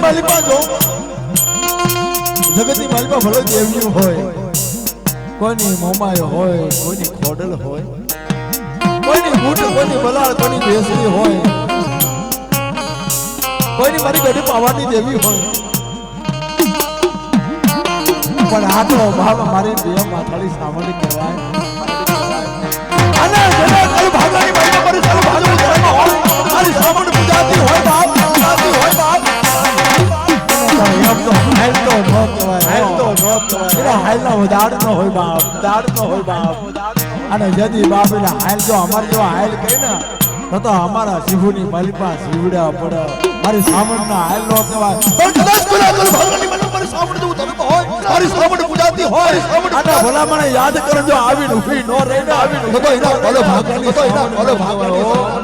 માલિકા જો જગતની માલિકા ભલે દેવ્યું હોય, કોઈની મોમાય હોય, કોઈની ખોડલ હોય, કોઈની બૂટ, કોઈની બલાળ, કોઈની ભેસડી હોય, કોઈની મારી ગઢી પાવાની દેવી હોય, પણ આ તો બાબા મારી બે માથાળી સાંભળી કહેવાય. અને જેને કલ ભાગવાની મારી મારી ચાલુ ભાગવું ધર્મ હોય, મારી સાંભળ પૂજાતી હોય બાપ, પૂજાતી હોય બાપ. એમ તો હાલ તો ન કહેવાય, હાલ તો ન કહેવાય. એના હાલનો દાડ ન હોય બાપ, દાડ ન હોય બાપ. અને જદી બાપ એના હાલ જો અમારે જેવા હાલ કહે ને તો અમારા શિવુની માલિકા શિવડા પડે. મારી સામણના હાલ નો કહેવાય. પણ કદાચ કોઈ કલ ભાગવાની મારી સામણ જેવું ધર્મ હોય, મારી સામણ પૂજાતી હોય, આના ભલા મને યાદ કરજો. આવીને ઊભી નો રહીને આવીને તો એના ભલો ભાગવાની, તો એના ભલો ભાગવાની.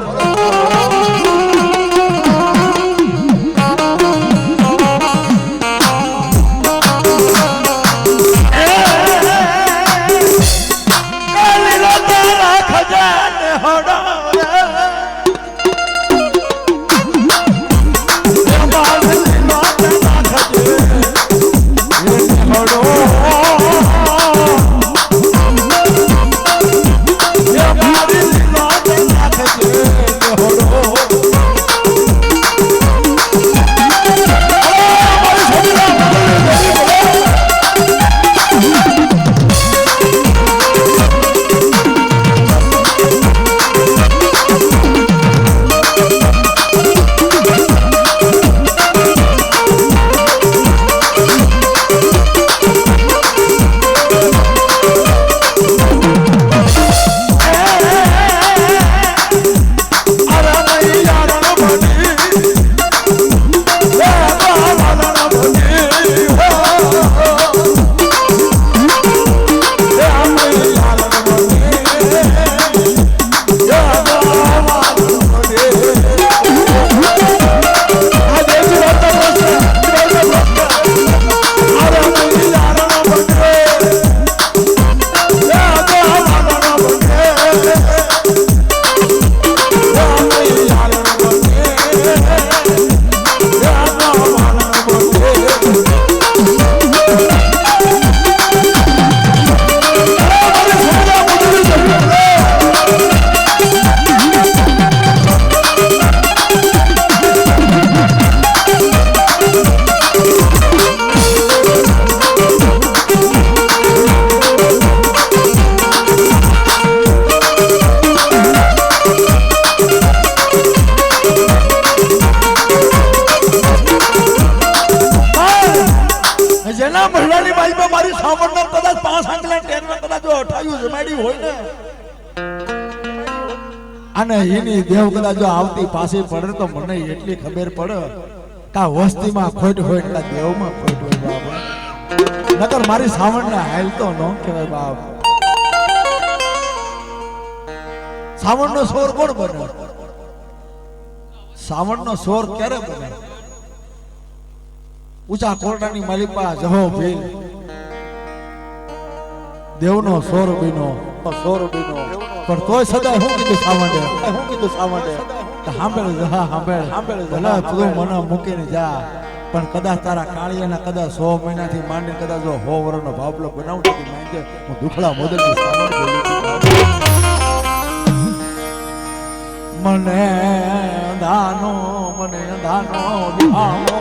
અને એની દેવ કદાચ જો આવતી પાછી પડે તો મને એટલી ખબર પડે કે વસ્તીમાં ખોટ હોય એટલે દેવમાં ખોટ હોય બાપ. નકર મારી સાવણને હાલ તો ન કહેવાય બાપ. સાવણનો સોર કોણ બને? સાવણનો સોર ક્યારે બને? ઊંચા કોરડાની માલિકા જહો ભીલ દેવનો સોર બીનો, સોર બીનો. પણ તોય સદાય હું કીધું સાવંડે, હું કીધું સાવંડે સાંભળ જા, સાંભળ સાંભળ ભલા તું મને મૂકીને જા. પણ કદાચ તારા કાળિયાના કદાચ 100 મહિનાથી માંડીને કદાચ જો 100 વર્ષનો ભાવલો બનાવું તો માંગે હું દુખડા મોદલની સાવણ બોલું. મને દાનો વિહામો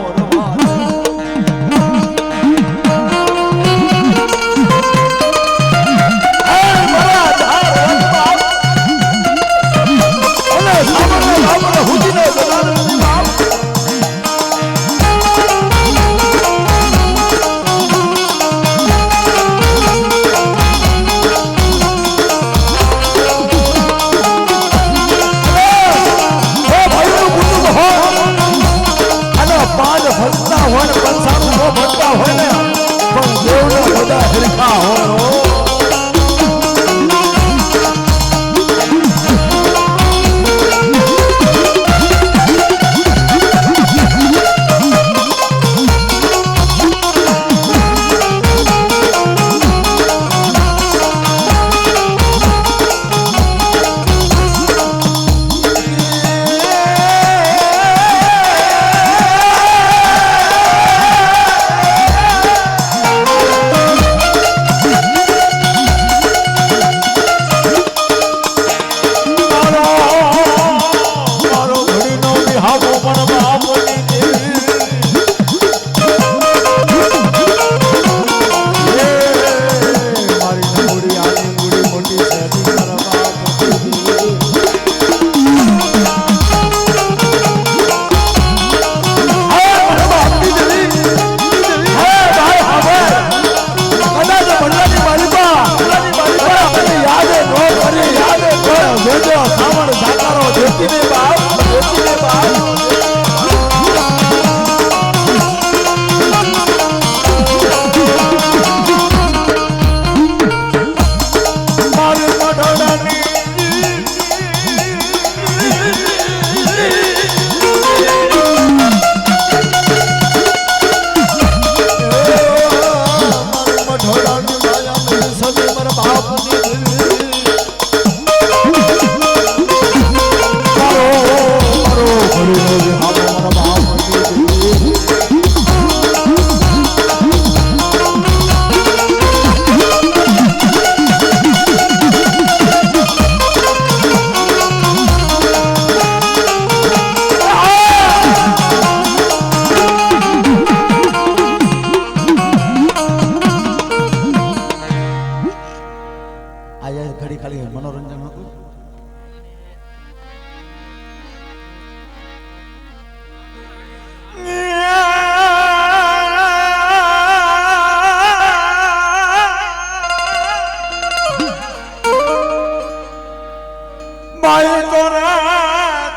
માય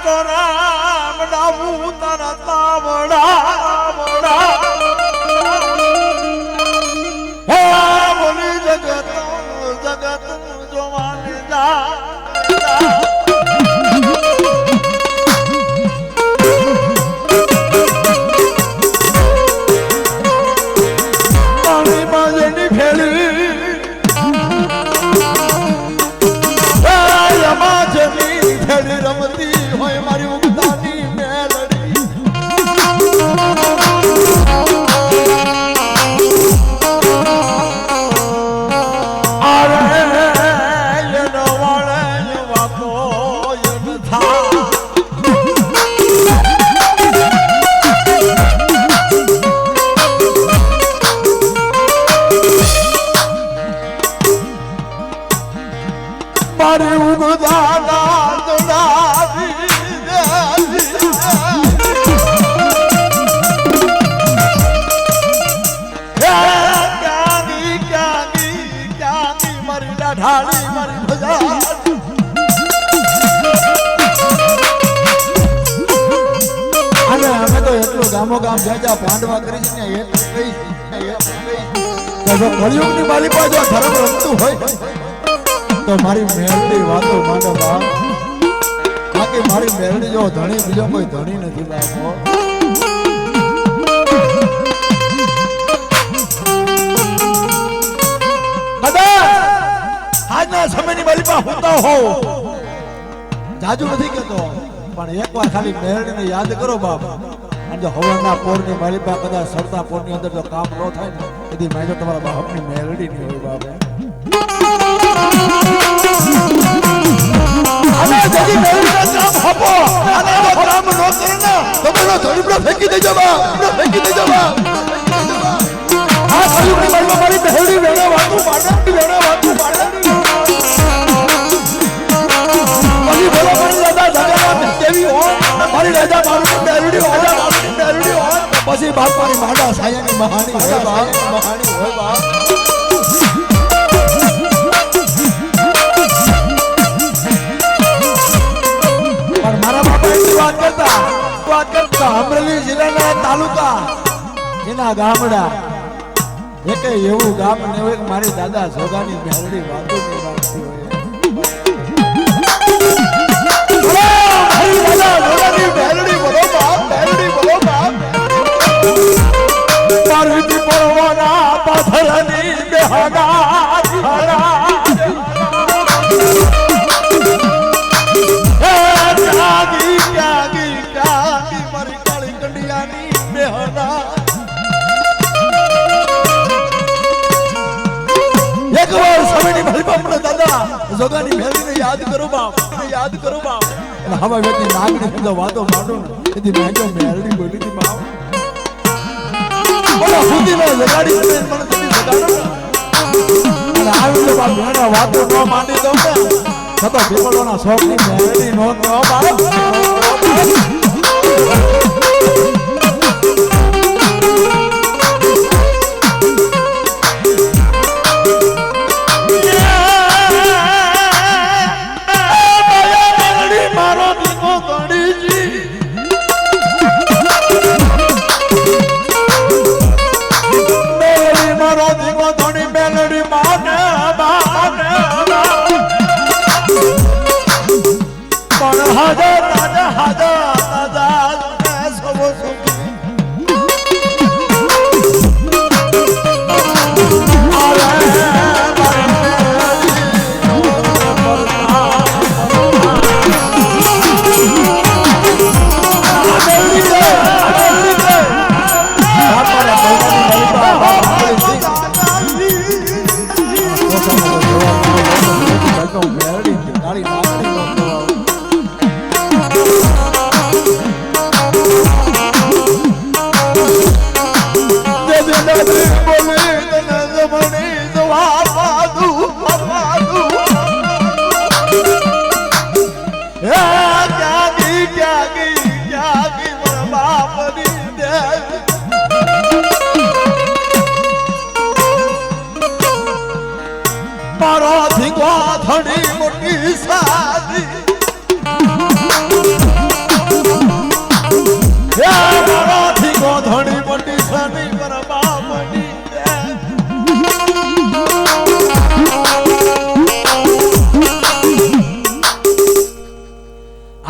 તોરા મડાવું તારા તાવડા હે બોલી જગત જોવાની જા પાણી બાજની ફેરી રમતી હોય મારી ઉગતાની મેલડી અરે એનો વાળે વાતો એન થા મારી ઉગતાના ઢાળી મારી ભજા અને અમે તો એટલું ગામો ગામ જાજા પાંડવા કરી છે ને કળિયુગની મારી પાસે ધર્મ રમતું હોય તો મારી મેળડી વાતો માંડો બાપ બાકી મારી મેળડી જો ધણી બીજો કોઈ ધણી નથી બાપો આજના સમયની મારી પાસે હોતા હો જાજુ નથી કેતો પણ એકવાર ખાલી મેરડીને યાદ કરો બાપ અને જો હવનના પોરની મારી પાસે કદાચ સરતા પોરની અંદર જો કામ ન થાય ને તેથી માજો તમારા બાપની મેરડી ની હોય બાપ અને જજી મેરડીના કામ હપો અને જો કામ ન કરે ને તો મને ધડીપડો ફેંકી દેજો બાપ ફેંકી દેજો બાપ આ કયુગની મારી મેરડી વેણા વાતું પાડે વેણા વાતું પાડે મારી રાજા મારું મેરડી હોય પછી બાપ મારી માડા સાયાની મહાની હોય બાપ મહાની હોય બાપ પણ મારા બાપા એટલી વાત કરતા અમરેલી જિલ્લાના તાલુકા એના ગામડા એક એવું ગામ ને હોય કે મારી દાદા જોગાની મેરડી વાતો ની વાતથી હોય પાર્વતી પરવાના પાથરની બેહાના મારી કાળી કંડિયાની બેહાના એકવાર સમયની મારી બાપના દાદા જોગાની મેરડીને યાદ કરો બાપ યાદ કરો બાપ હવા વ્યક્તિ નાગને કીધો વાતો માંડો એથી મેજો મેરડી બોલી હતી બાપ બોલા સુધીનો જગાડી મને તમે જગાડો અને આવી તો બાપ મેણા વાતો ન માંડી દઉં ને તો પીપળોના શોખની મેરડી નો બાપ બોલે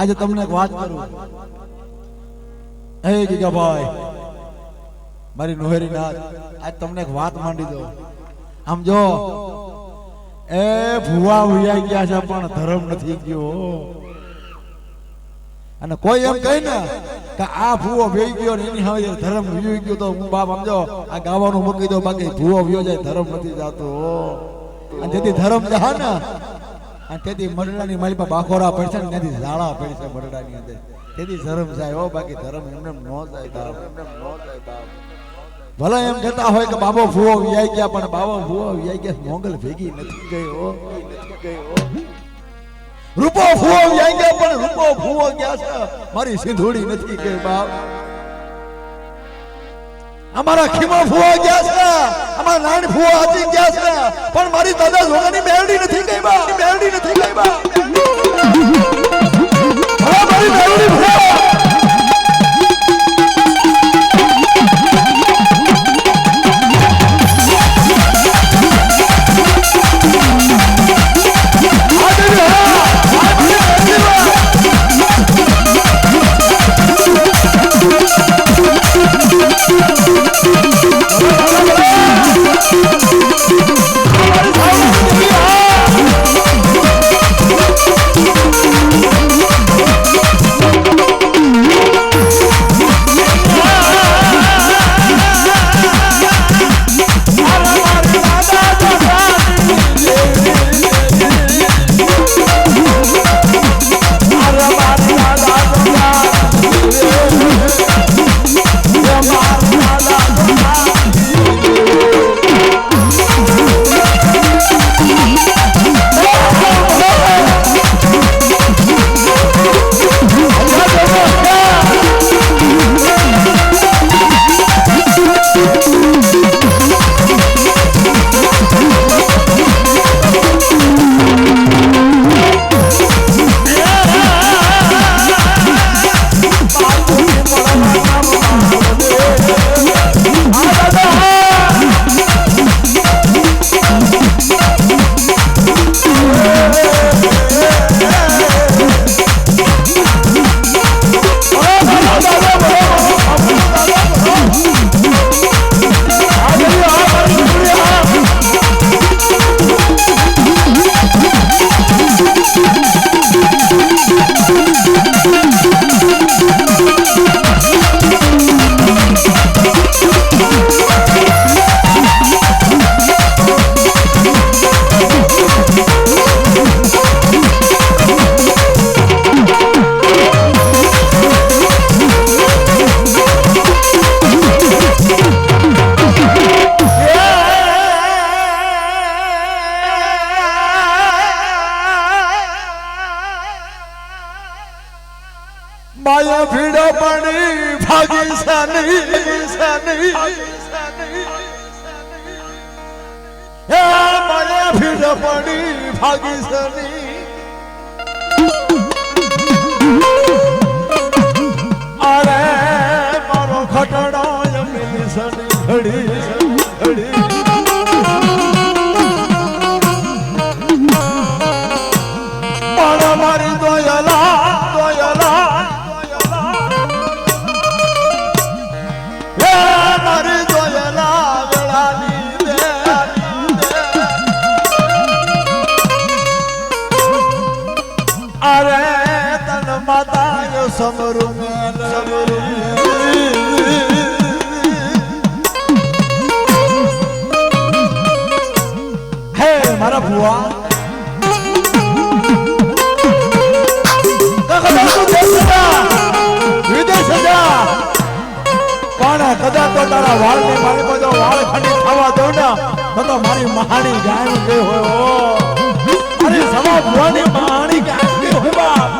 આજે તમને એક વાત કરું. હે ગીગાભાઈ, મારી નોહેરી નાથ, આજ તમને એક વાત માંડી દો. આમ જો એ ભુવા ઉયા ગયા છે પણ ધર્મ નથી ગયો. અને કોઈ એમ કહે ને કે આ ભૂવો વેઈ ગયો ને એની હવે ધર્મ વી ગયો તો હું બાપ સમજો આ ગાવાનું મૂકી દો, બાકી ભૂવો વ્યો જાય ધર્મ નથી જાતો. અને જેથી ધર્મ જા ને અને તેથી મરડાની મારી પર બાખોરા પડશે ને ત્યાંથી ઝાડા પડશે મરડાની અંદર, તેથી ધર્મ જાય હો, બાકી ધર્મ એમને નો જાય. ભલે એમ કહેતા હોય કે બાબો ભૂવો વ્યાઈ ગયા, પણ બાબો ભૂવો વ્યાઈ ગયા મોંગલ ભેગી નથી ગયો. રૂપો ભૂવો વ્યાઈ ગયા પણ રૂપો ભૂવો ગયા છે, મારી સિંધુડી નથી ગઈ બાપ. અમારા ખીમા ભૂવો ગયા છે, અમારા નાન ભૂવો હતી ગયા છે, પણ મારી દાદા જોગાની મેરડી નથી ગઈ બાપ, મેરડી નથી ગઈ બાપ. મારી મેરડી ભૂવો માયા ભીડો પડી ભાગી સાની સાની હે માયા ભીડો પડી ભાગી સાની અરે મારો ખટડો મિલી સની ઘડી ઘડી મારી દોયલા દોયલા મારી દોયલા વેળાની દે અરે તન માતા સમરું હે મારા ભુવા કદાચ તો તારા વાળ ને મારી બધો વાળ ખંડિત થવા દઉં ને તો મારી મહાણી ગાયનું કે હોય મારી સવા ભુવાની મહાણી ગાયનું કે હોય બાપ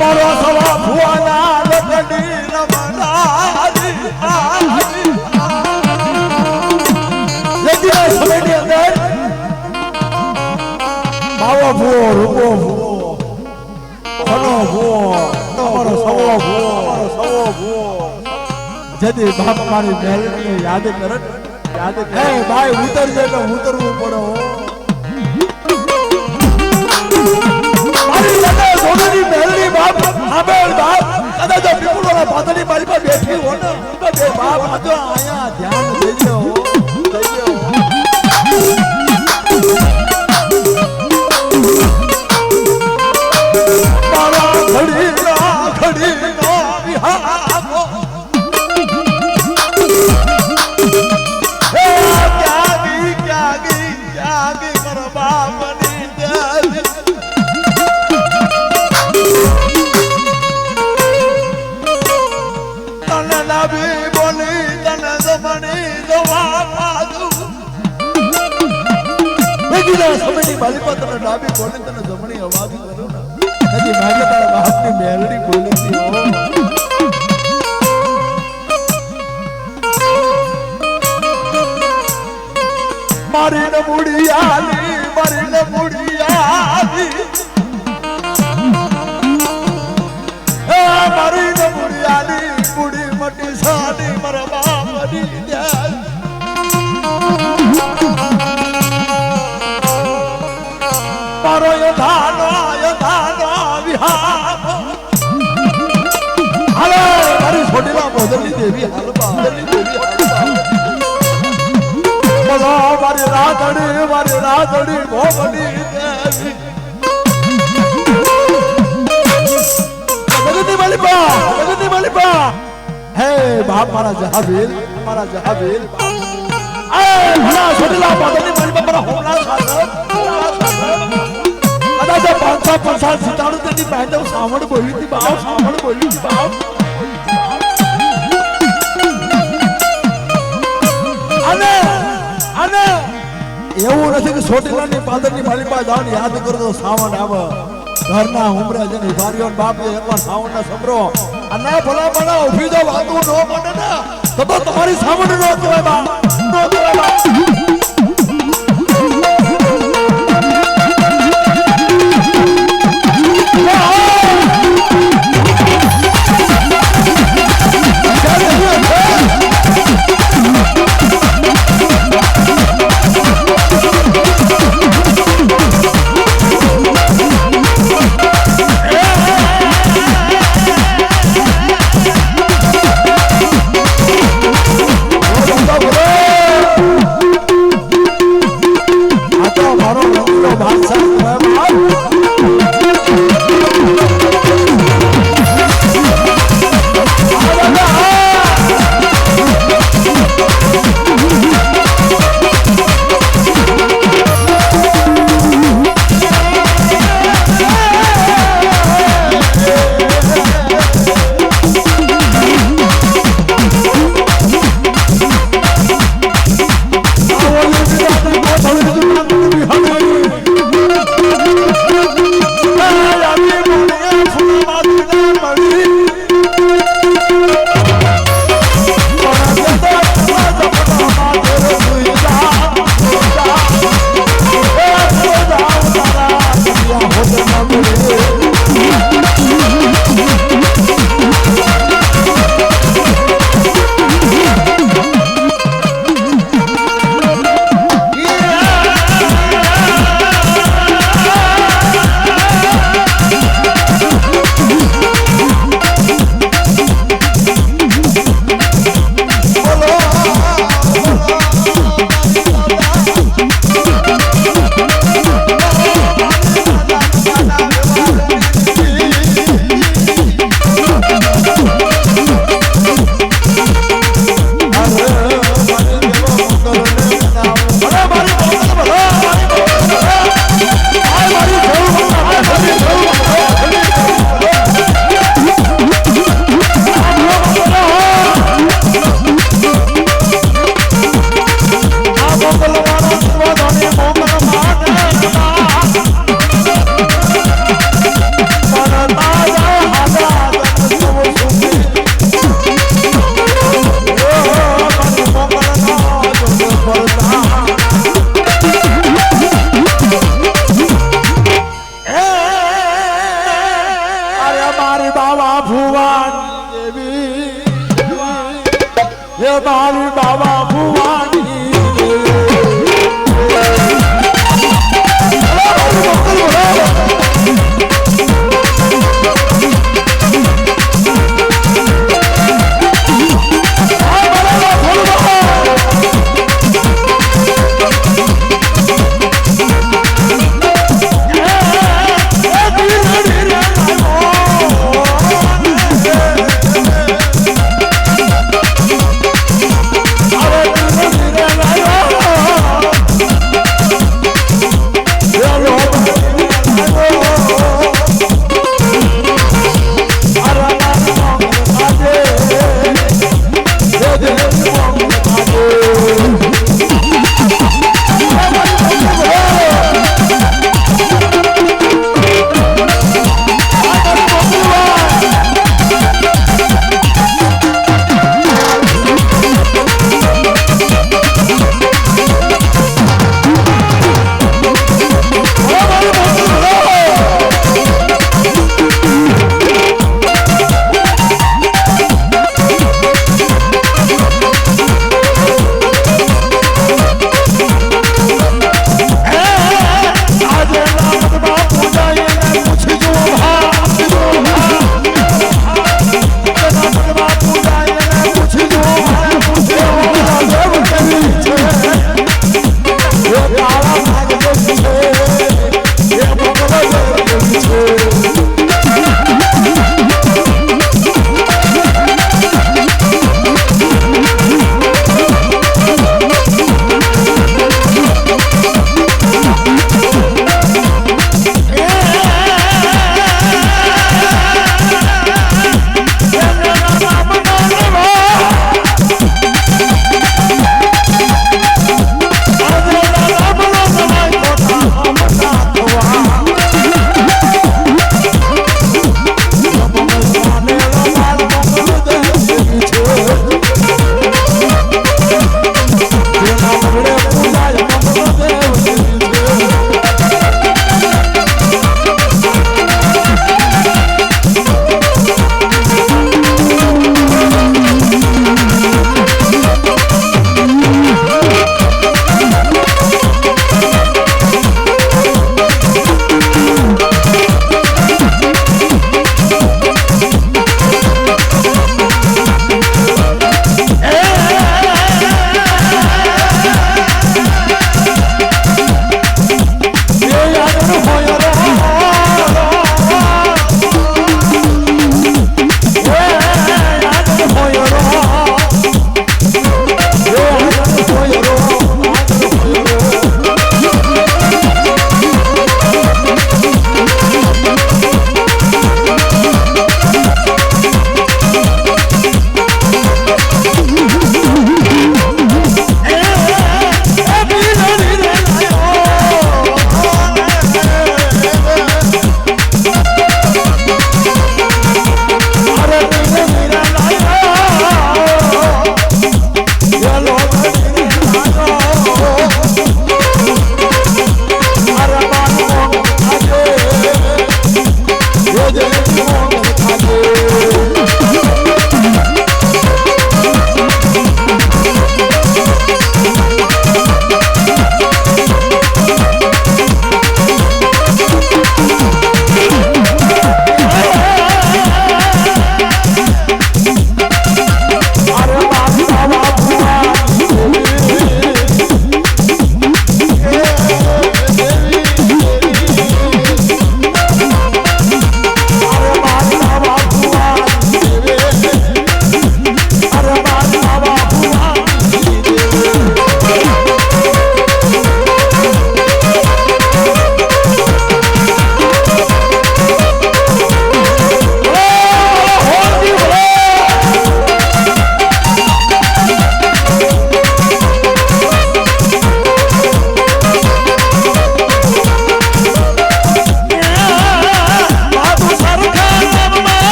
મારો સવા ભુવાના લટડી રમણારી લેતી સમયની અંદર બાવો ભુવો રૂપો ભુવો જદી બાપ મારી મેલની યાદ કરે યાદ હે ભાઈ ઉતરજે તો ઉતરવું પડે મારી લગે સોનાની મહેલની બાપ સાંભળ બાપ કદાચ વિપુલોના પાતળી મારી પર બેઠી હો ને બે બાપ આ તો આયા ધ્યાન દેજો મારા ઘડી નો વિહારો હે ક્યાગી મારા બાપની દેવી તને નબી બોલી તને જમણી જવા પાદુ બીજા સમયની બાલી પર તને ડાબી બોલી તને જમણી અવાજ કરું ને હજી માગે તારા બાપની મેલડી બોલી હો મારી ને મુડિયાલી મારી ને મુડિયાલી મુડી મટી સાડી મારા બાપની દેવી મારો યથાનો વિહાર હાલો મારી છોટીલા બોદરની દેવી હાલ બોદરની દેવી બોલો મારી રાતડી ભોગની દેવી જગતની માલિકા હે બાપ મારા જહાવીર એ ભલા છોટીલા બોદરની માલિકા મારા હોમલા ખાતર કદાચ 500 સિતારું તેની બહેન સાવણ બોલી હતી બાપ અને એવું નથી કે છોટીલાની પાદરની મારી પાસે જાણ યાદ કરો તો સાવણ આવે ઘરના ઉમરે જેની ભારીઓ બાપ એકવાર સાવણ ના સંભરો અને ભલા ભલા ઉભી જો વાતું ન પડે ને તો તમારી સાવણ નો કહેવાય બા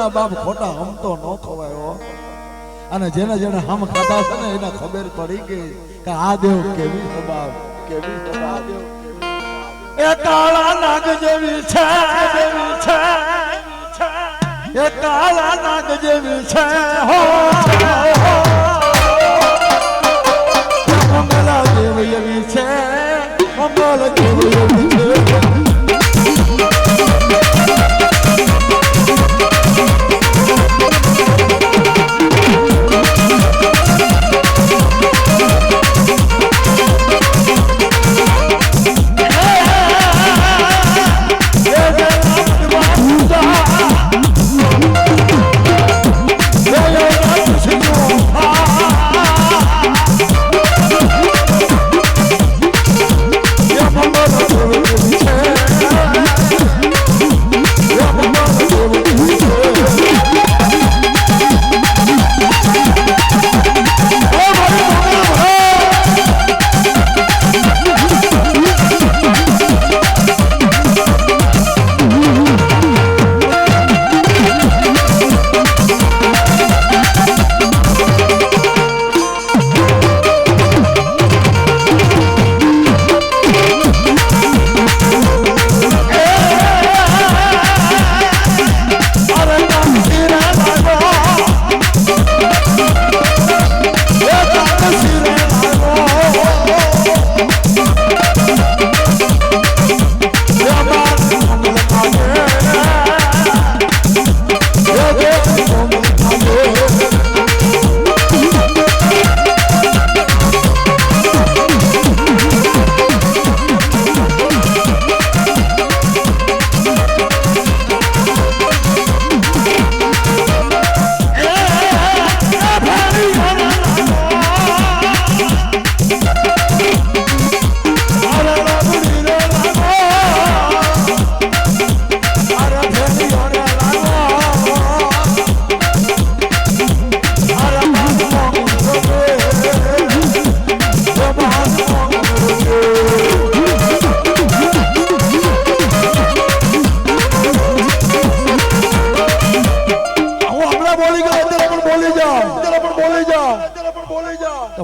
ના બાપ ખોટા હમ તો ન ખવાય હો. અને જેને જેને હમ ખાધા છે ને એને ખબર પડી ગઈ કે આ દેવ કેવી છે બાપ, કેવી છે આ દેવ. એ કાળા નાગ જેવી છે, જેવી છે, એ કાળા નાગ જેવી છે હો. મંગલા જેવી એવી છે, મંગલ જેવી એવી છે.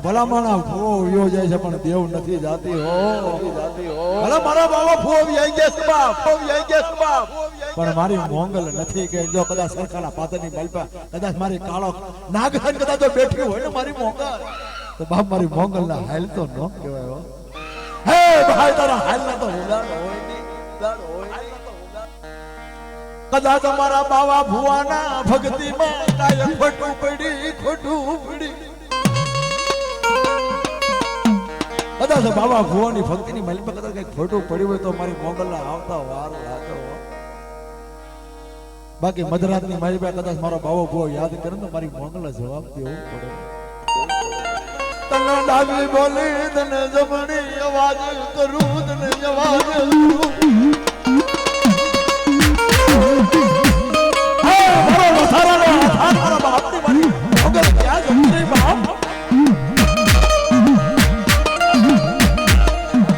ભલામણા ફૂવો વિયો જાય છે પણ દેવ નથી જાતી હો. ભલા મારા બાવા ફૂવો વિયાઈ ગયા છે બાપ, ફૂવો વિયાઈ ગયા છે બાપ, પણ મારી મોંગલ નથી કે જો કદાચ સરખાના પાતરની બલપા કદાચ મારી કાળો નાગન કદાચ જો બેઠી હોય ને મારી મોંગલ તો બાપ મારી મોંગલ ના હાલ તો ન કહેવાય હો. હે ભાઈ તારા હાલ ના તો ઉલાડ હોય ની, ઉલાડ હોય કદાચ મારા બાવા ભુવાના ભક્તિમાં કાય ખોટું પડી, ખોટું પડી. કદાચ બાબા ભુવાની ભક્તિની મહિમા કદાચ કઈ ખોટું પડ્યું હોય તો મારી મોગલના આવતા વાર લાગે. બાકી મધરાતની મહિમા કદાચ મારો બાવો ભુવો યાદ કરે તો મારી મોગલને જવાબ દેવો પડે. તને ડાબી બોલી તને જમણી અવાજ કરું, તને અવાજ કરું. મારો વસારાનો હાથ મારા બાપની મારી મોગલ ક્યાં જમણી બાપ.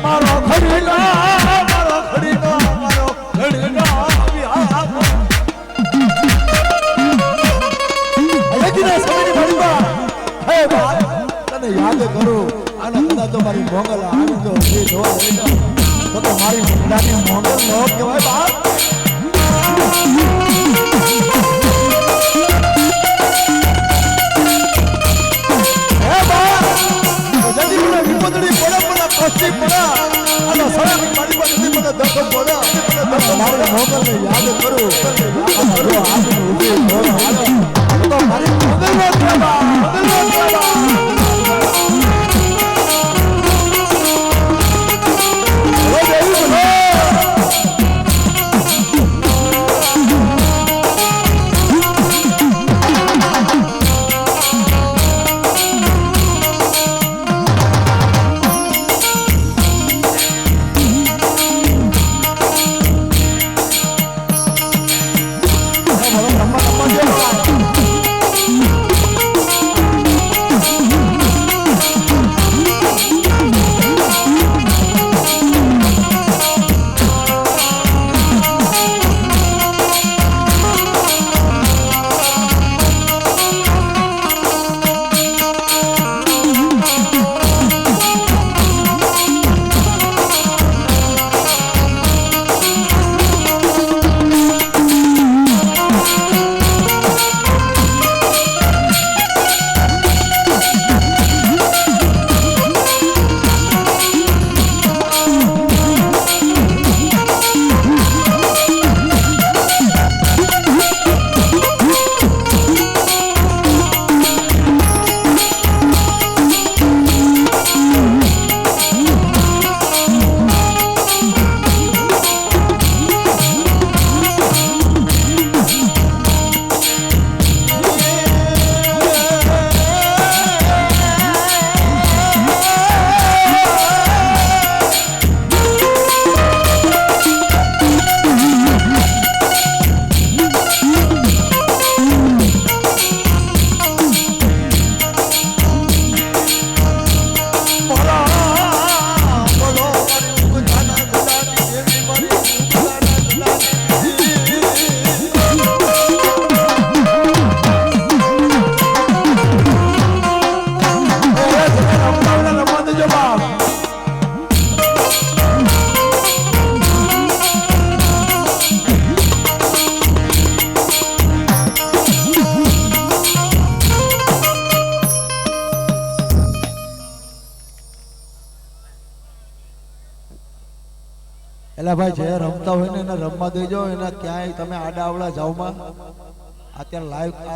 મારો ખડીનો, મારો ખડીનો, મારો ખડીનો હવેજીના સમયની મારીમાં હે ભાઈ તને યાદ કરું. આને કદાચ તો મારી મોગલ આવી તો મારી મુંડાની મોગલ નો કહેવાય બાપ. હે બાપ જલ્દી મને વિપદડી પડે મને કષ્ટી પડે અને સળંગ મારી પાસે મને દખો પડે. મારી મોગલને યાદ કરું જો આજે ઉભી ઢોર હાલે તો મારી મોગલનો કહેવા, મોગલનો કહેવા. એલા ભાઈ જે રમતા હોય ને એને રમવા દેજો, એને ક્યાંય તમે આડા આવડા જાવમાં. અત્યારે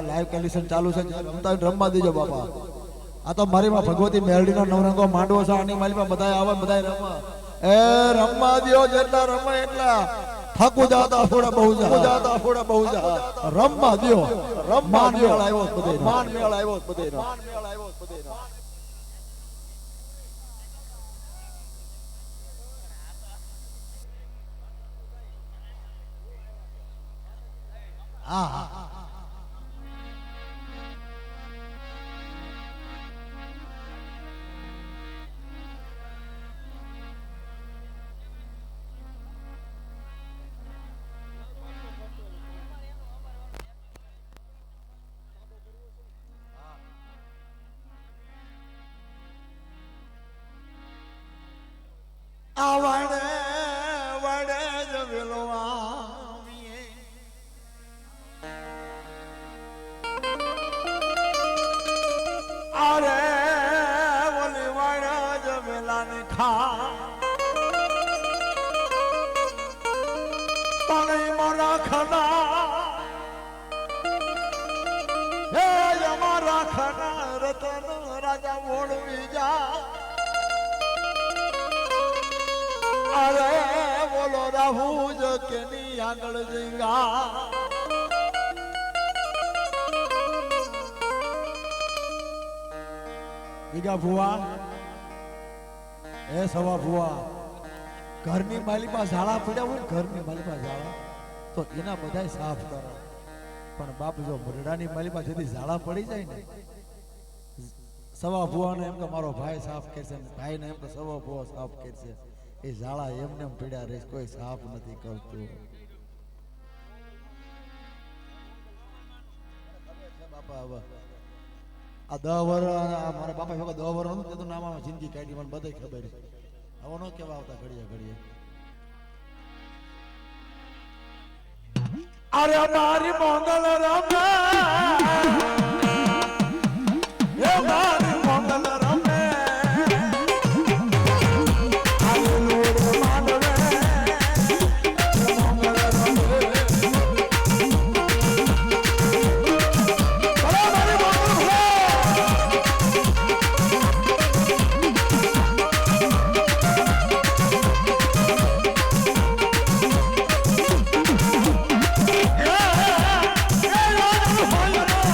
લાઈવ કન્ડિશન ચાલુ છે, રમતા હોય રમવા દેજો બાપા. આ તો મારી માં ભગવતી મેરડીનો નવરંગો માંડવો છે, આની માલીમાં બધાય આવે, બધાય રમવા. એ રમવા દ્યો, જેટલા રમે એટલા. થાકું જાતા થોડા બહુ જા રમવા દ્યો. રમવા મેળ આવ્યો બધે, માન મેળ આવ્યો બધે. હા હા આવડે વડે જ વેલવામીએ. અરે ઓલી વડે જ વેલાને ખા તને મારા ખના હે અમારા ખના રતન રાજા મોડવી જા. અરે બોલો રાહુ જ કેની આગળ જઈગા. દીગા ભુવા એ સવા ભુવા, ઘરની માલીમાં ઝાડા પડ્યા હોય ને, ઘરની માલીમાં ઝાડા તો એના બધાય સાફ કરો. પણ બાપ જો મરડાની માલીમાં જેથી ઝાડા પડી જાય ને, સવા ભુવાને એમ કે મારો ભાઈ સાફ કરશે, ભાઈને એમ કે સવા ભુવા સાફ કરશે. એ ઝાડા એમને પીડ્યા રહે, કોઈ સાફ નથી કરતું. બાપા હવે આ 10 વર્ષ મારા બાપા વખત 10 વર્ષ હતું તો નામાં જિંદગી કાઢી, મને બધાય ખબર છે. હવે નો કેવા આવતા ઘડીએ ઘડીએ. અરે મારી મંગલ રમે, એ મારી મંગલ રમે. Oh,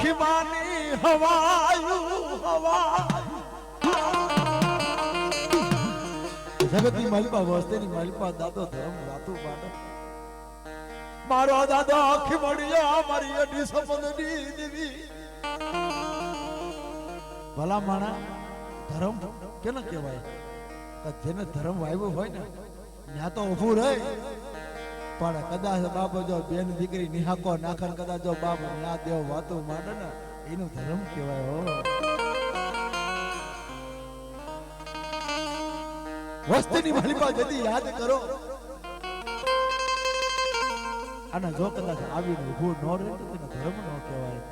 ખીમાની હવાયું જગતની માલિપા વસ્તીની માલિપા દાદો ધર્મ રાતું પાડે મારો દાદો ખીમડિયા મારી અડી સંબંધની દેવી ભલા માણા ધર્મ કેને કહેવાય જેને ધર્મ વાવ્યો હોય ને ત્યાં તો ઊભું રહે પણ કદાચ બાપ જો બેન દીકરી નિહાકો નાખન કદાચ જો બાપ ન્યા દેવ વાતો માંડે ને એનું ધર્મ કહેવાય હો વસ્તીની માલિપા જદી યાદ કરો અને જો કદાચ આવીને ઊભું ન રહે તો તેને ધર્મ ન કહેવાય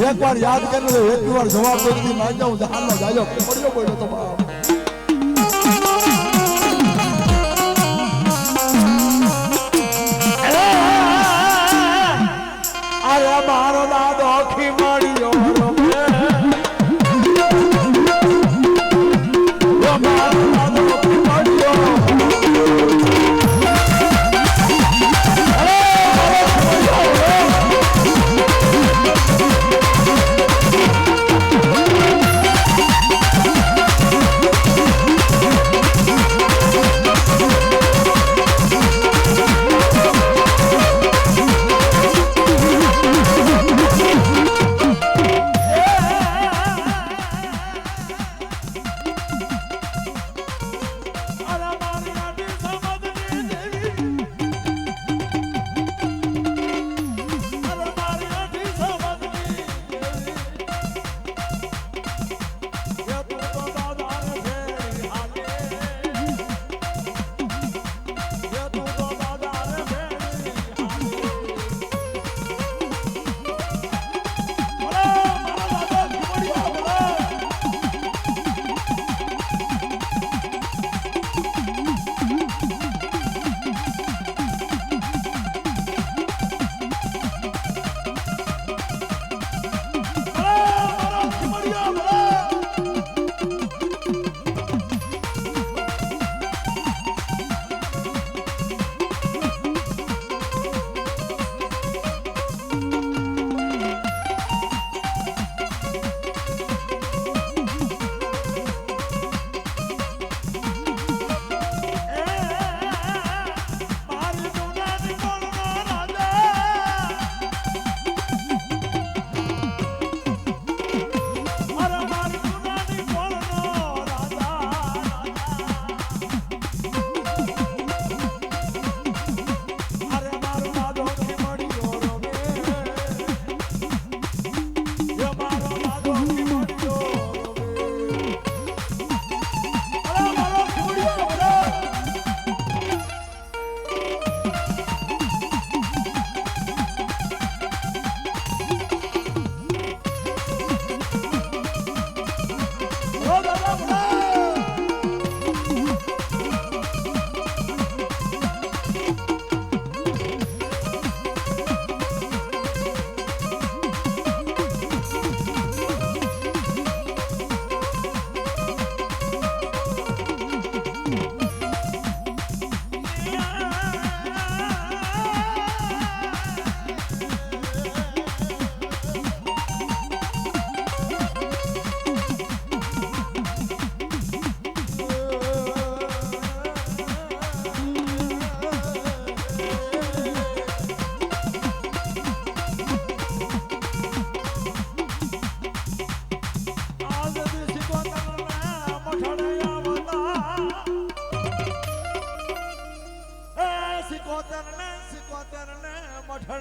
એક વાર યાદ કરીને એક વાર જવાબ દો દીધી માન જાઉં જહાનમાં જાજો પડ્યો પડ્યો તો બાપ અરે મારો દાદો ખીમડિયો મારો દાદો ખીમડિયો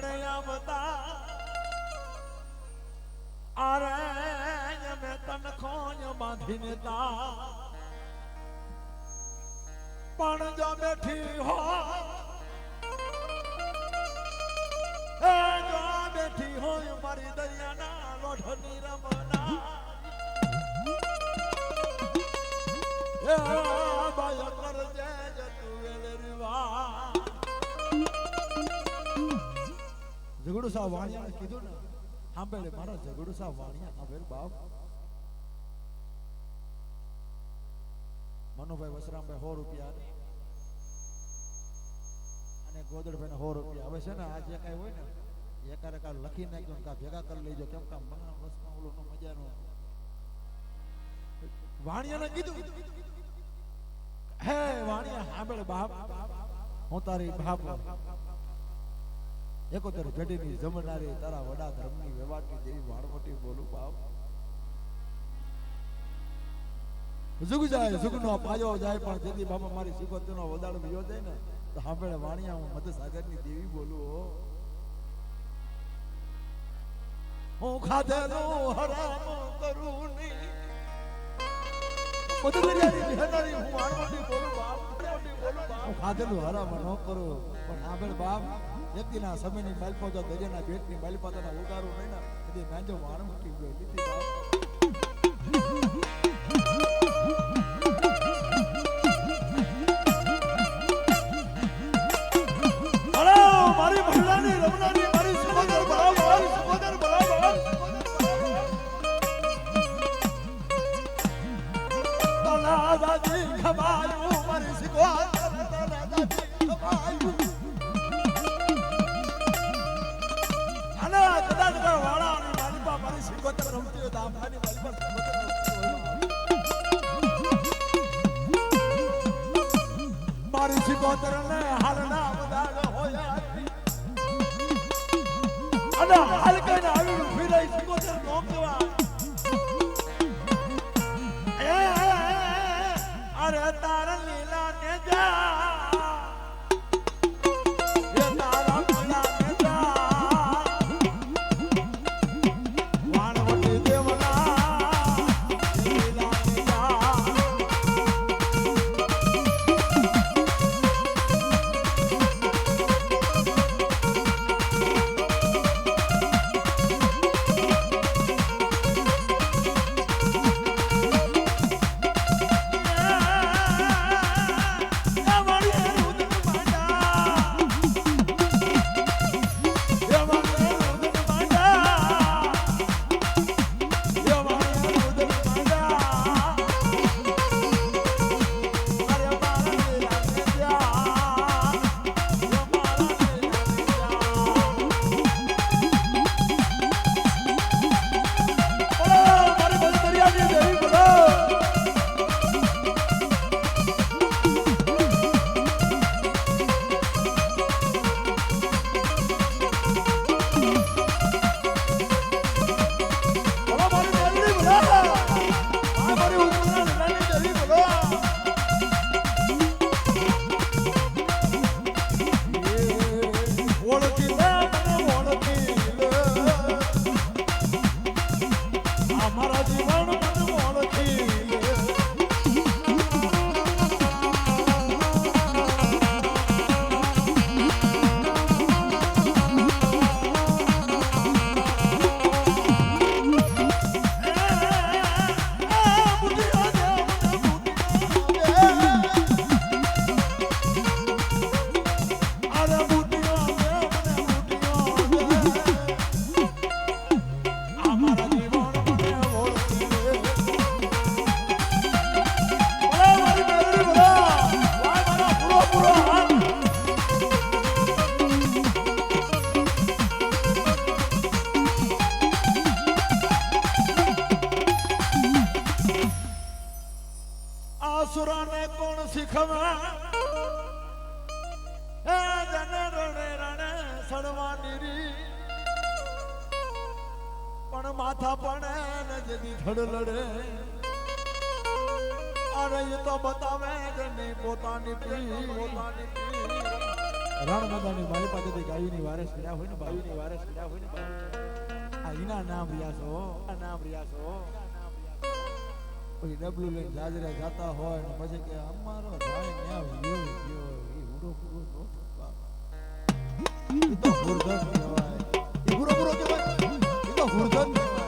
ભણ્યા બતા આરે મે તન ખોય બાંધીને તા પણ જો બેઠી હો એ જો બેઠી હોય મારી દરિયાના લોઢની રમના એ બાય કરજે જતું વેલરીવા ઝઘડુ સાહેબ વાણિયાને કીધું ને સાંભળે મારા ઝઘડુ સાહેબ વાણિયા સાંભળ બાપ મનોભાઈ વસરામભાઈ 100 રૂપિયા અને ગોદડભાઈ ને 100 રૂપિયા હવે છે ને આ જે કઈ હોય ને એકારે કાર લખી નાખજો કા ભેગા કરી લેજો કેમ કે મને વસમાં ઓલો મજાનો વાણિયાને કીધું હે વાણિયા સાંભળ બાપ હું તારી બાપ 71 પેઢીની જમનારી તારા વડા ધર્મની વ્યવહારની દેવી વાણવટી બોલું બાપ જુગ જાય જુગનો પાયો જાય પણ જેથી બાપા મારી સિકોતનો વદાળ વિયો જાય ને તો સાંભળે વાણિયા હું મધ સાગરની દેવી બોલું હું ખાધેલું હરામ કરું ની મધ દરિયાની બહેનારી હું વાણવટી બોલું બાપ હું ખાધેલું હરામ ન કરું પણ સાંભળ બાપ વ્યક્તિના સમયની માલપો જો દરિયાના ભેટની માલપો તને ઉગારું નહીં ને કદી નાજો વાણવટી ગયો લીધી બાપ મારી મહિલાની રમનાની મારી સહોદર બરાબર સહોદર બરાબર તના દાદી ખવાયું મારી સહોદર તના દાદી ખવાયું અને કદાચ વાળાની માલિપા મારી સહોદર રમતી હોય તો આપવાની માલિપા મારી સહોદર ને હાલના બદાડ હોયા અને હાલ કઈને આવી ફિરાઈ સકોતર નોકવા અરે તાર લીલા ને જા એ તારા લીલા ને જા વાણવટી દેવલા લીલા ને જા આસુરાને કોણ શીખવે હે જને રણે સડવાની રી પણ માથા પડે ને જેથી ધડ લડે અરે એ તો બતાવે કે નહીં પોતાની પી રણ મેદાનની મારી પાસેથી ગાયુની વારસ કર્યા હોય ને બાયુની વારસ કર્યા હોય ને આ ઈના નામ રહ્યા છો નામ રહ્યા છો કોઈ ડબલું લઈને જાજરે જાતા હોય ને પછી કે અમારો ભાઈ ન્યા ગયો ગયો એ ઉડો પૂરો નો એ તો હુરગત કહેવાય એ પૂરો પૂરો કહેવાય એ તો હુરગત કહેવાય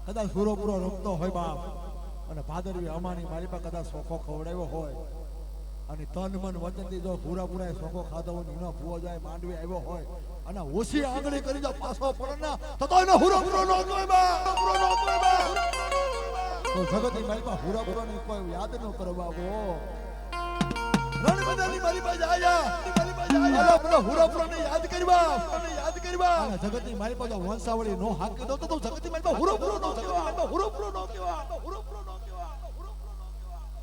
કદાચ પૂરો પૂરો રમતો હોય બાપ અને ભાદરવી અમાની મારી પાસે કદાચ સોખો ખવડાવ્યો હોય અને તન મન વચનથી જો પૂરા પૂરા સોખો ખાધો હોય એનો ભૂવો જાય માંડવી આવ્યો હોય અને ઓછી આંગળી કરી જો પાછો પડે ને તો એનો પૂરો પૂરો નો હોય બાપ પૂરો નો હોય બાપ તો જગતની મારી પાસે પૂરા પૂરો ની કોઈ યાદ ન કરવા બો રણ બધાની મારી પાસે આયા મારી પાસે આયા આપણો પૂરા પૂરો ને યાદ કરવા જગતની મારી પાસે વંશાવળી નો હાક કીધો તો જગતની મારી પાસે હુરો પૂરો નો કેવા હુરો પૂરો નો કેવા હુરો પૂરો નો કેવા હુરો પૂરો નો કેવા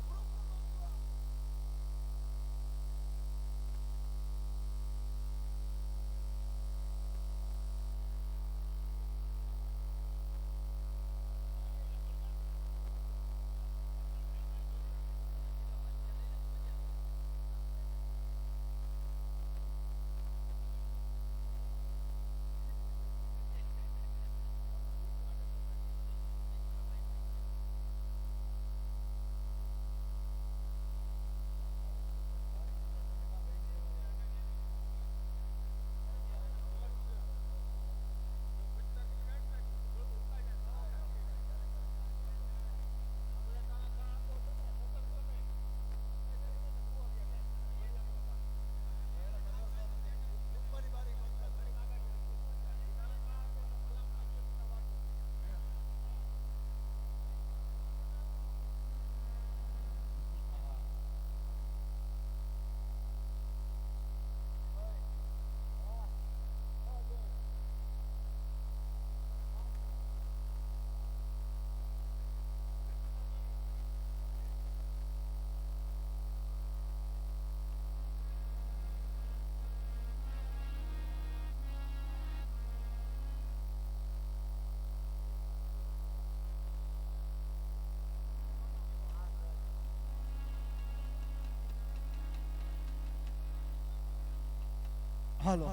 હાલો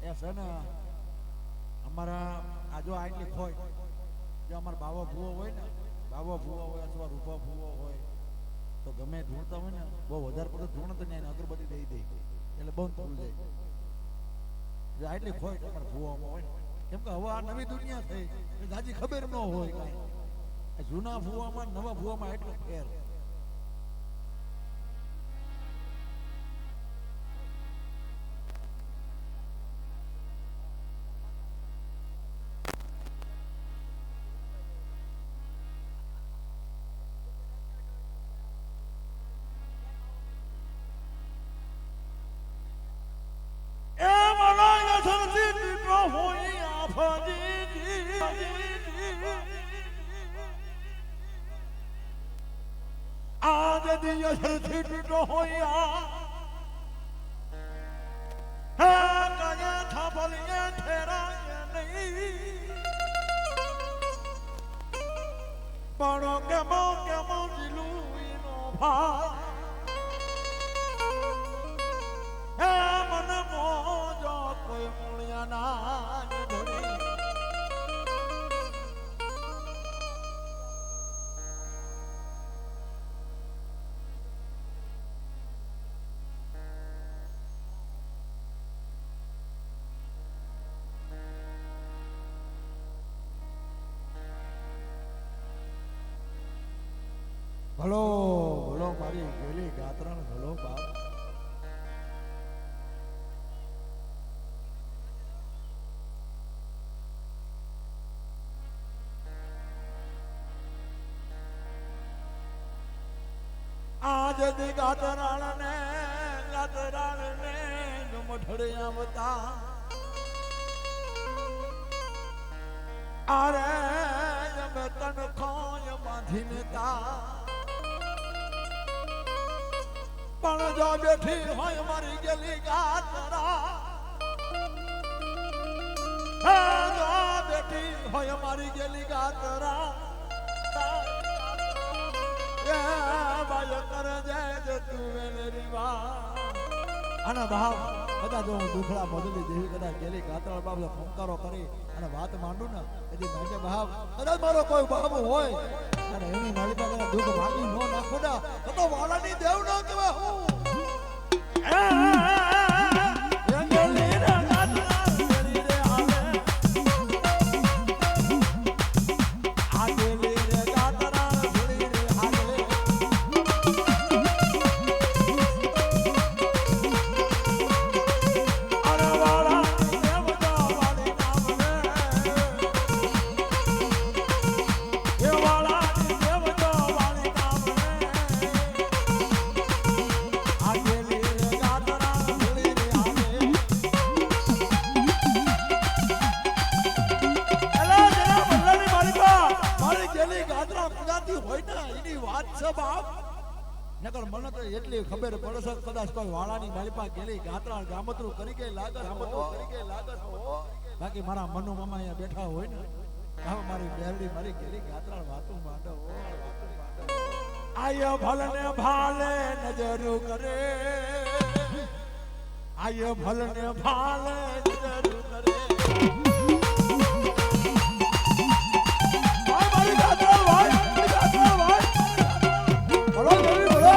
એ છે ને અમારા આજો આટલી ખોય જો અમારા બાવો ભૂવો હોય ને બાવો ભૂવો હોય અથવા રૂપા ભૂવો હોય તો ગમે ધૂણતા હોય ને બહુ વધારે પડતો ધૂણ તો એને અગરબત્તી દઈ દે એટલે બહુ ફૂલ જાય જો આટલી ખોય તમારા ભૂવામાં હોય કેમ કે હવે આ નવી દુનિયા થઈ જાજી ખબર ન હોય કાંઈ જૂના ભૂવામાં નવા ભૂવામાં એટલો ફેર आज दिया छीट होया है काया था बलिए ठहरा नहीं पड़ो के मो जिलू इनो भाई है मन मोजो कोई मुड़िया ना धोनी ભલો ભલો મારી ગેલી ગાત્રણ ભલો બાપ આજ દી ગાતરાણ ને મઠડે આવતા અરે અમે તન ખોય બાંધીને તા પણ જો બેઠી હોય મારી ગેલી ગાતરા જો બેઠી હોય મારી ગેલી ગાતરા એ બાય કર જાય તું વેલેરી વા આના ભાવ બધા જો હું દુખડા બદલી દેવી કદાચ ગેલી ગાતરા બાબલો ફંકારો કરી અને વાત માંડું ને એથી માંડે ભાવ કદાચ મારો કોઈ બાબુ હોય અને એની મારી પાસે દુઃખ ભાગી ન નાખો ના તો વાલાની દેવ ન કહેવાય હું નકર મને તો એટલી ખબર પડે છે કદાચ કોઈ વાળાની મારી પાસે ગેલી ગાત્રા ગામતરું કરી ગઈ લાગત બાકી મારા મનુ મામા અહીંયા બેઠા હોય ને હવે મારી બેરડી મારી ગેલી ગાત્રા વાતું માંડો આયો ભલને ભાલે નજરો કરે આયો ભલને ભાલે નજરો કરે મારી ગાત્રા ભાઈ બોલો દેવી બોલો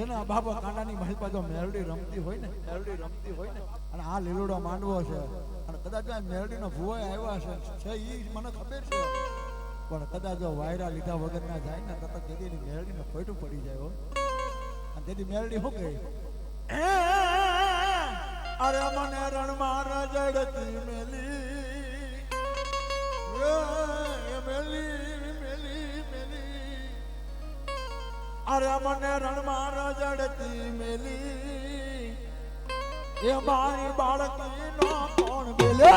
જેના બાબા કાંડાની મહેલપા જો મેલડી રમતી હોય ને અને આ લીલોડો માંડવો છે અને કદાચ આ મેલડીનો ભુવાય આવ્યા છે ઈ મને ખબર છે પણ કદાચ જો વાયરા લીધા વગર ના જાય ને તો તેદીની મેલડીને ખોટું પડી જાય હો અને તેદી મેલડી શું કહે અરે મને રણમાં રજડતી મેલી અરે મને રણમાં રજડતી મેલી એ મારી બાળકી નો કોણ બેલે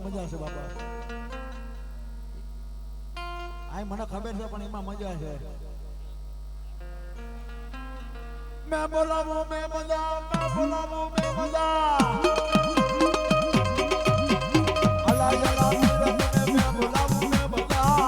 મજા છે બાપા આય મને ખબર છે પણ એમાં મજા છે મેં બોલાવું મેં મજા અલા જલા મેં બોલાવું મેં મજા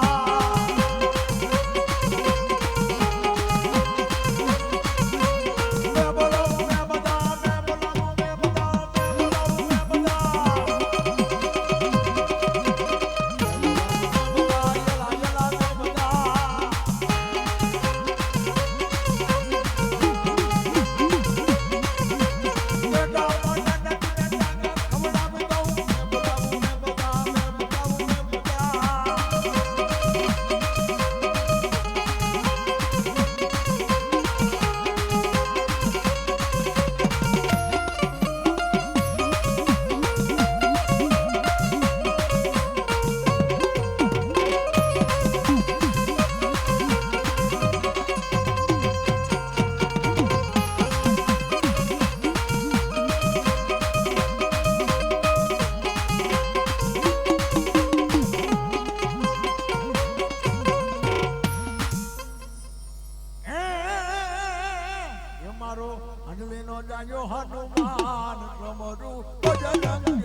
હનુમાન રમરું ભજન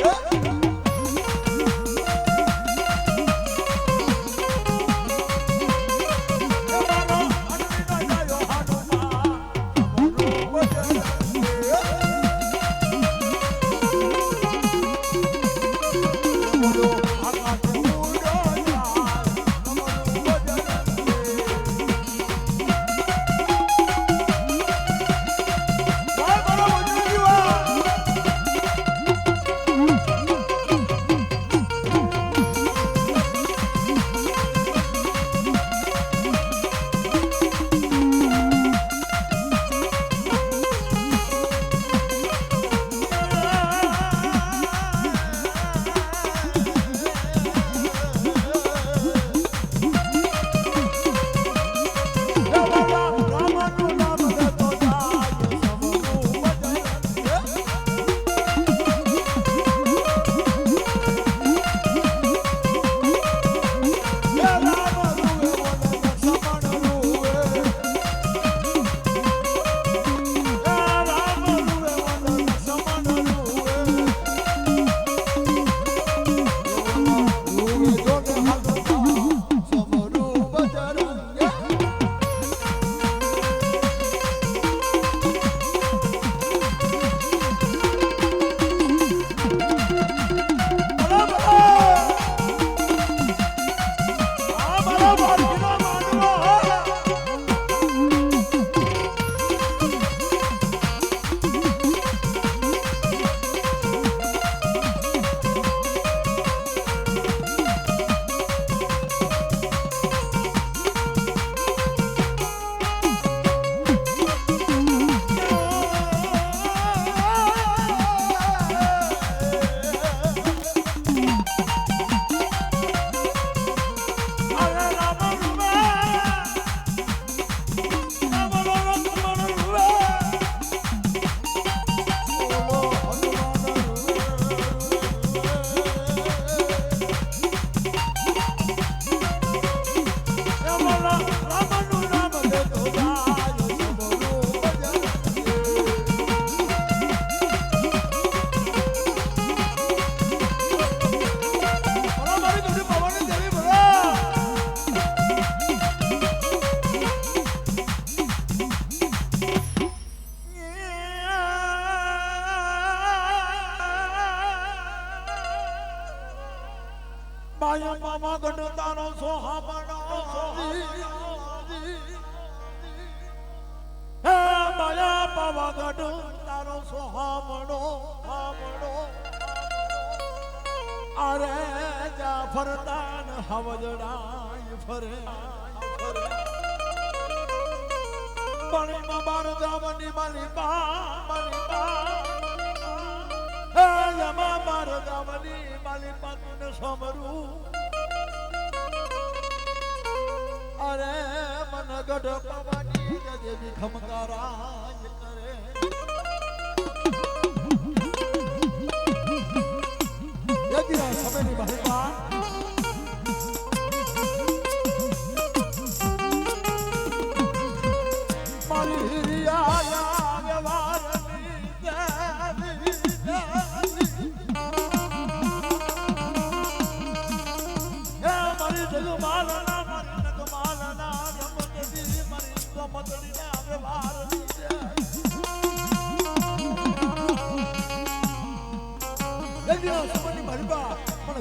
બાયા મામા ગઢ તારો સોહામણો હે બાયા પાવા ગઢ તારો સોહામણો અરે જા ફરતાન હવજડાય ફરે પાણીમાં બાર જાવની માલિપા હે યમા બાર જાવની માલિપા તુને સમરું અરે મન ગઢ પવાની જેવી ખમકારાય કરે યદિરા સમયની માલિપા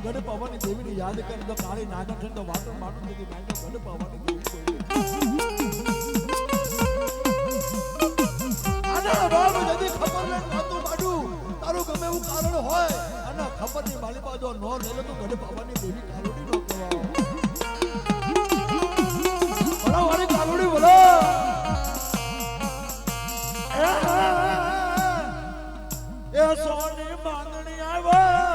ગઢ પવાની દેવીને યાદ કરી તો કાળી નાગર છે તો વાતો માનું નથી માંગો ગઢ પવાની દેવી કોઈ આના બાપ જદી ખબર ન હતું માડું તારું ગમે એવું કારણ હોય અને ખબર ની માલી પાજો નો લેલો તો ગઢ પવાની દેવી કાળુડી નો કહેવાય બોલો વાળી કાળુડી બોલો એ સોની માંગણી આવ્યો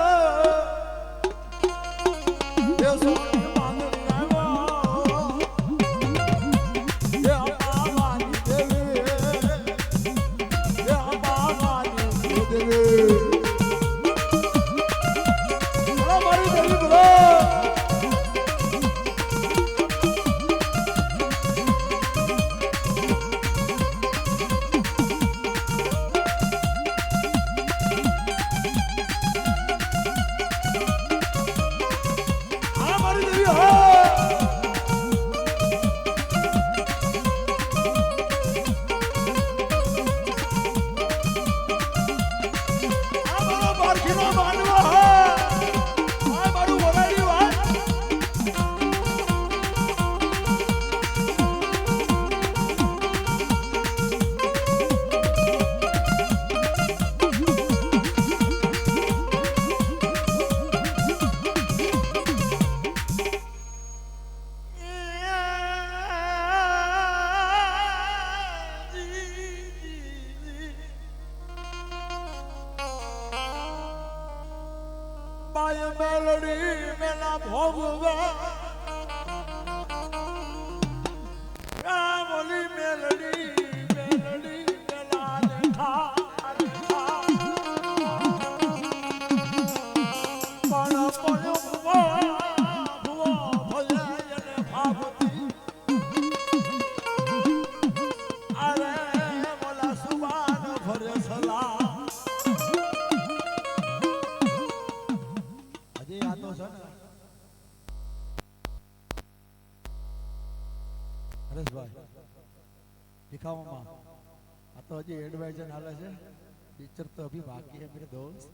માય મેલડી મેલા ભોગવા બોલી મેલડી મેલા દેખા પણ ભુવા ભલે ભાગતી અરે બોલા સુબાન ભરે સલા दिखावा आ तो हजी एडवाइजर हाले छे पिक्चर तो अभी बाकी है मेरे दोस्त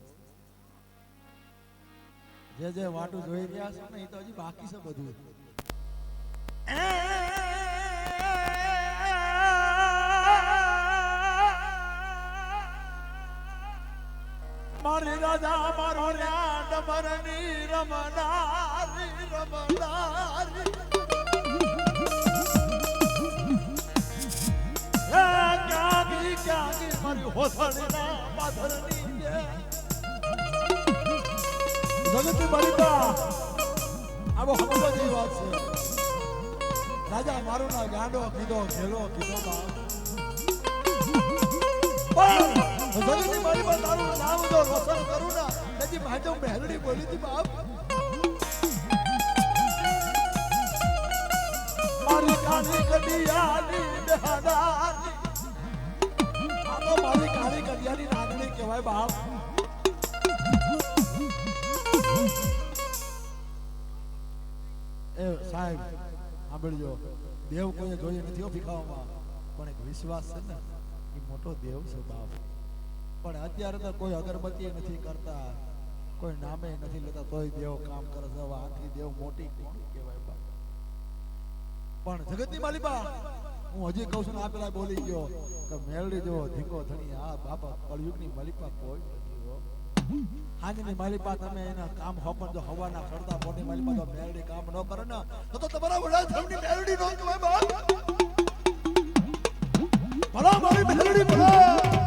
जे जे वाटू જોઈ રહ્યા છો ને એ તો હજી બાકી છે બધું મારી રાજા મારો લ્યા ડમરની રમનારી મારી હોસળના પાથરની જગતની માલિકા આવો હમલો જેવી વાત છે રાજા મારું ના ગાંડો કીધો ખેલો કીધો બાપ જગતની માલિકા તારું નામ જો રોશન કરું ના તેથી ભાજો મહેરડી બોલી હતી બાપ મારી કાની કડિયાની બેહાડાની મારી કાળી કડિયાની નાગણી કહેવાય બાપ એ સાહેબ સાંભળજો દેવ કોઈ જોઈ નથી ભીખાવામાં પણ એક વિશ્વાસ છે ને એ મોટો દેવ છે બાપ પણ અત્યારે તો કોઈ અગરબત્તી નથી કરતા કોઈ નામે નથી લેતા તોય દેવ કામ કરે છે. હવે આખી દેવ મોટી કોણ કહેવાય બા? પણ જગતની માલિકા હું હજી કહું છું ને, આ પેલા બોલી ગયો કે મેલડી જેવો ધીંગો ધણી આ બાપા કળયુગની માલિકા કોઈ નથી હો. હાજની માલિકા તમે એના કામ હોપન જો હવાના ખડતા પોની માલિકા તો મેલડી કામ ન કરે ને તો તમારા વડા ધમની મેલડી નો કહેવાય બા. ભલા મારી મેલડી ભલા.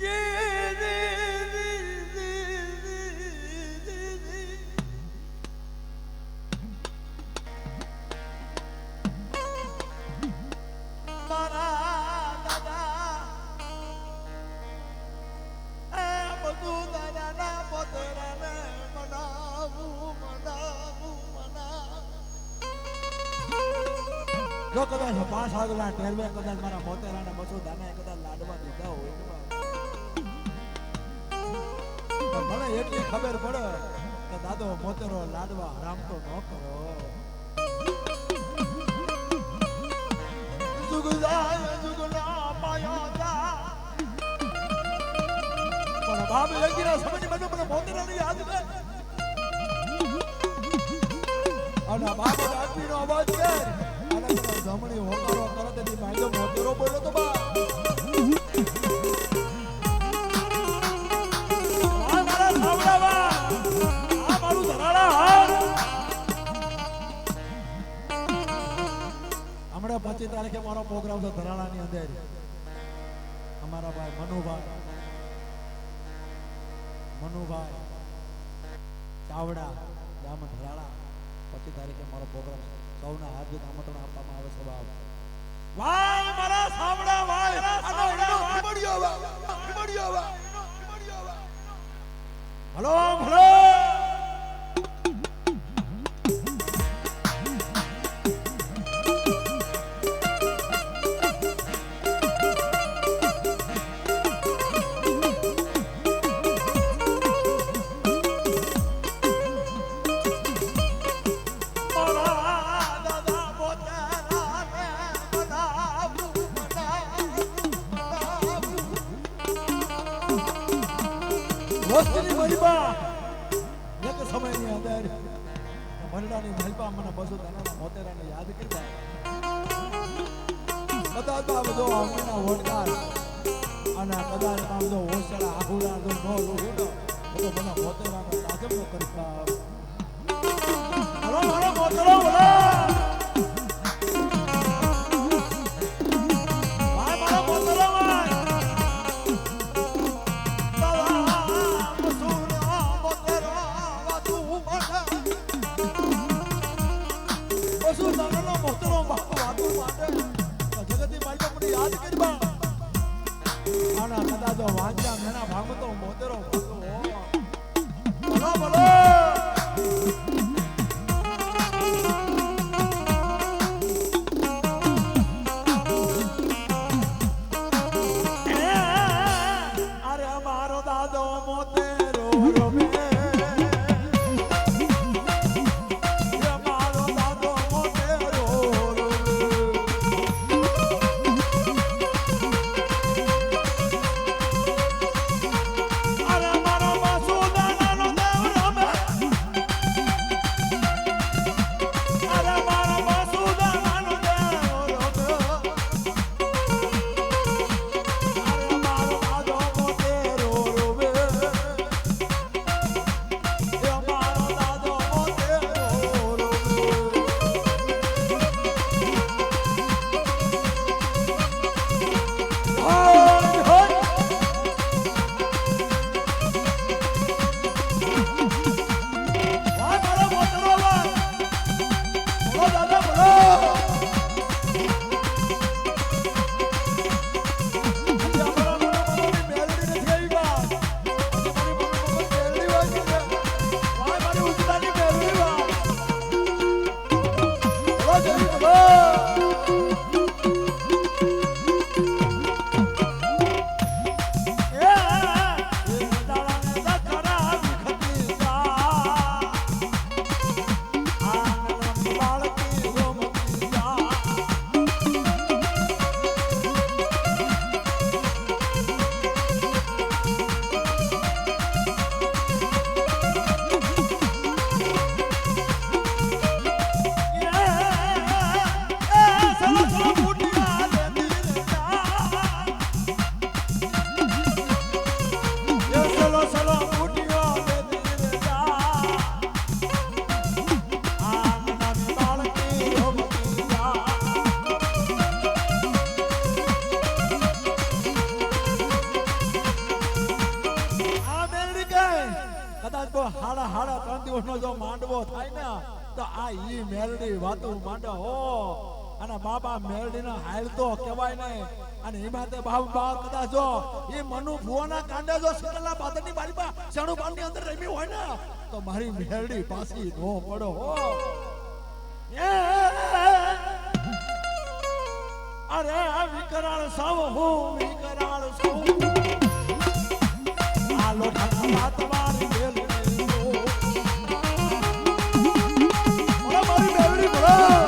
Yeah. જો કદાચ 5 આગલા ટેરવે કદાચ મારા મોતેરાને બસો દાના કદાચ લાડવા દીધા હોય તો મને એટલી ખબર પડે કે દાદો મોતેરો લાડવા હરામ તો ન કરો. પણ બાપ લગીરા સમજ મને મને મોતેરાની યાદ કર અને બાપ આદમીનો અવાજ કર અને જમણી હોકારો કરે તેની ભાઈઓ મોતેરો બોલ્યો તો બા મારા સાવડાવા આ મારું ધરાડા હમણાં 25 તારીખે મારો પ્રોગ્રામ છે ધરાડાની અંદર. અમારા ભાઈ મનુભાઈ ચાવડા ગામ ધરાડા 25 તારીખે મારો પ્રોગ્રામ સૌના હાર્દિક આમંત્રણ આપવામાં આવે છે. બાપ વાય મારા સાવડા વાય આનો મળ્યો વા હલો હલો વસ્તુની મહિમા એક સમયની અંદર મરડાની મહિમા મને બસો દાના મોતેરાને યાદ કરવા કદાચ આ બધો અમીના વોટકાર અને કદાચ આ બધો હોશિયાર આહુડા જો નો લોહીનો બધો મને મોતેરાનો તાજમ નો કરતા હલો મારો મોતેરો બોલો વાંચ્યા મેના ભાગવતો મોતેરો બોલો બોલો અરે મારો દાદો મોતેરો રમે હાડા 3 દિવસનો જો માંડવો થાય ને તો આ ઈ મેલડી વાતો માંડો હો અને બાબા મેલડીનો હાલ તો કહેવાય ને અને હિમાતે બાબા કદાચ જો ઈ મનુ ભુવાના કાંડે જો શીતલા બાદરની બારીમાં શેણુ બારની અંદર રમી હોય ને તો મારી મેલડી પાછી નો પડો હો અરે વિકરાળ સૌ હું વિકરાળ સૌ આલો ઠાકરા તમારી બેલ ઓલા મારી બેવડી ભલા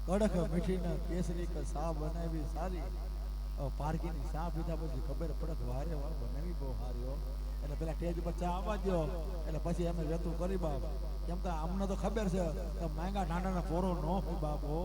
કડક મીઠીના કેસરી કે સા બનાવી સારી પારકીની સા પીધા પછી ખબર પડે વારે વાર બનાવી બહુ સારી હો એટલે પેલા ટેજ ઉપર ચા આવવા દો એટલે પછી અમે વેતું કરી બાપ કેમ કે અમને તો ખબર છે કે માંગા ઠાંડાના પોરો ન હોય બાપ હો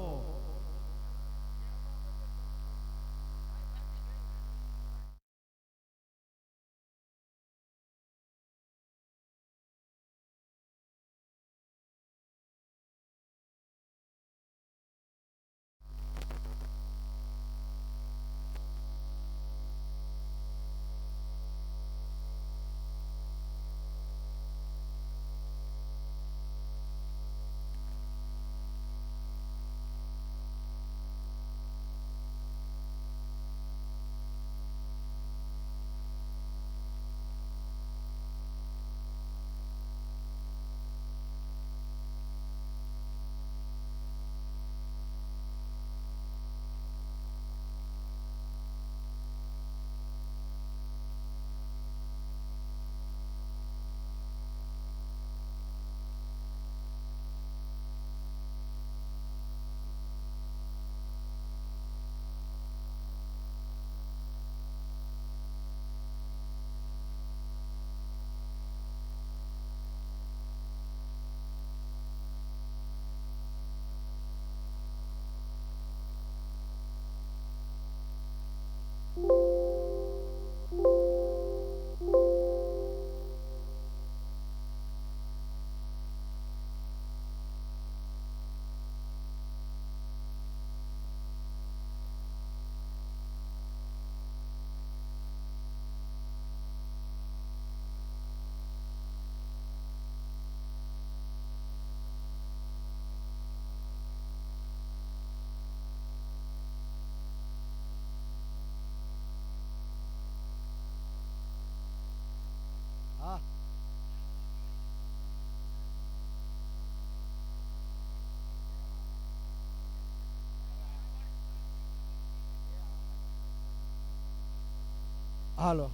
હાલો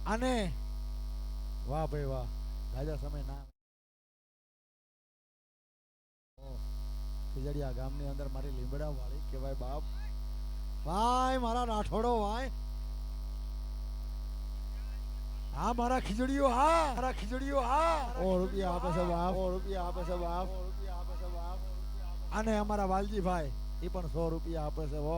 આને વાહ ભાઈ વાહ રાજા સમય ના ખીજડીયા ગામની અંદર મારી લીમડા વાળી કહેવાય બાપ ભાઈ મારા રાઠોડો ભાઈ હા મારા ખીજડીઓ હા ઓ રૂપિયા આપે છે બાપ અને અમારા વાલજી ભાઈ એ પણ 100 રૂપિયા આપે છે હો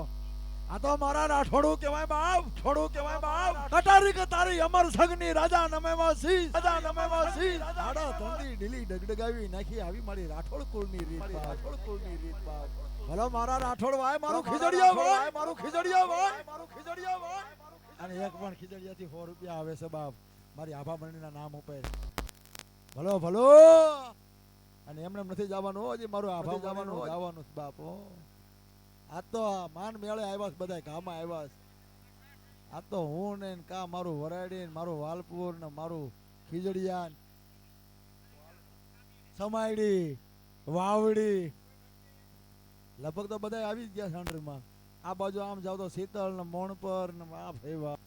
આ તો મારા રાઠોડું કહેવાય બાપ, છોડું કહેવાય બાપ. કટારી કે તારી અમર સગની રાજા નમેમાં સી, રાજા નમેમાં સી. આડા તંદી ઢીલી ડગડગાવી નાખી આવી મારી રાઠોડ કુળની રીત બાપ, રાઠોડ કુળની રીત બાપ. ભલો મારા રાઠોડ વાય, મારું ખીજડીયા વાય, મારું ખીજડીયા વાય, મારું ખીજડીયા વાય. અને એક પણ ખીજડીયાથી 100 રૂપિયા આવે છે બાપ મારી આભા મંડળીના નામ ઉપર. ભલો ભલો. અને એમને નથી જવાનું, હજી મારું આભા જવાનું જવાનું બાપ. આ તો માન મેળે આવ્યા બધા ગામમાં આવ્યા. આ તો હું ને કા મારું વરાડી ને મારું વાલપુર ને મારું ખીજડીયા સમાયડી વાવડી લગભગ તો બધા આવી જ ગયા સેન્ટરમાં. આ બાજુ આમ જાવ તો શીતળ ને મોણપર ને આ ફેવા.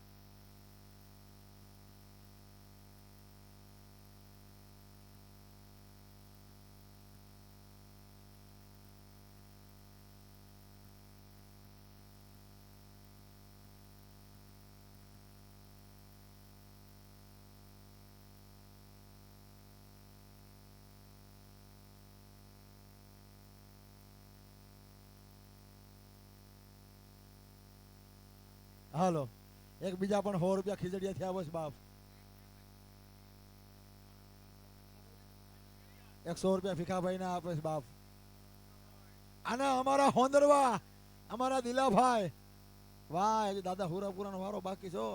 હાલો એક બીજા પણ 100 રૂપિયા ખીજડીયા થયા બસ બાપ. 100 રૂપિયા ભીખાભાઈ ના આપે છે બાપ. અને અમારા હોંદરવા અમારા દિલાભાઈ વાહ દાદા હુરાપુરા નો વારો બાકી છો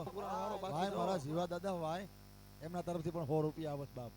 ભાઈ મારા જીવા દાદા ભાઈ એમના તરફથી પણ 100 રૂપિયા આવે બાપ.